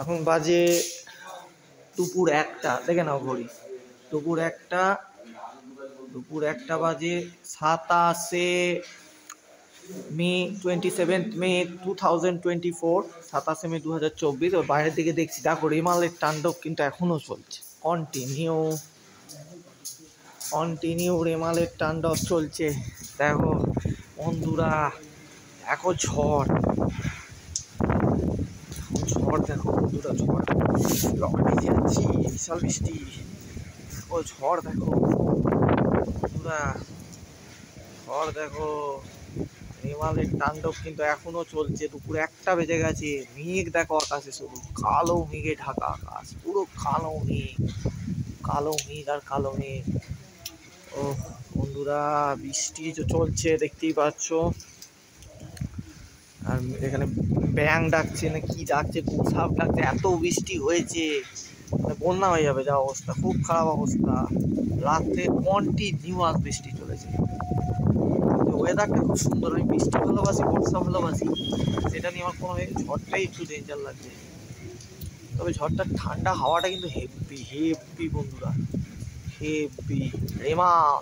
এখন বাজে দুপুর 1টা, দেখে নাও ঘড়ি। দুপুর একটা বাজে। 27 মে 2024, 27 মে 2024। ওর বাইরের দিকে দেখছি, দেখো রেমালের তাণ্ডব কিন্তু এখনো চলছে। কন্টিনিউ রেমালের তাণ্ডব চলছে। দেখো বন্ধুরা, দেখো ঝড় দেখো বন্ধুরা, ঝড় ভিজে যাচ্ছি, বিশাল বৃষ্টি। ও ঝড় দেখো বন্ধুরা, ঝড় দেখো। রেমালের তাণ্ডব কিন্তু এখনো চলছে। দুপুর 1টা বেজে গেছে। মেঘ দেখো আকাশে, শুধু কালো মেঘে ঢাকা আকাশ, পুরো কালো মেঘ আর কালো মেঘ। ও বন্ধুরা, বৃষ্টি চলছে, দেখতেই পাচ্ছ। আর এখানে ব্যাং ডাকছে না কি ডাকছে, গোসাপ ডাকছে, এত বৃষ্টি হয়েছে বন্যা হয়ে যাবে যা অবস্থা, খুব খারাপ অবস্থা। রাত্রে কন্টিনিউয়াস বৃষ্টি চলেছে। ওয়েদারটা খুব সুন্দর, আমি বৃষ্টি ভালোবাসি, বর্ষা ভালোবাসি, সেটা নিয়ে আমার কোনো ঝড়টাই একটু ডেঞ্জার লাগছে। তবে ঝড়টার ঠান্ডা হাওয়াটা কিন্তু হেভি বন্ধুরা, হেভি। রেমাল।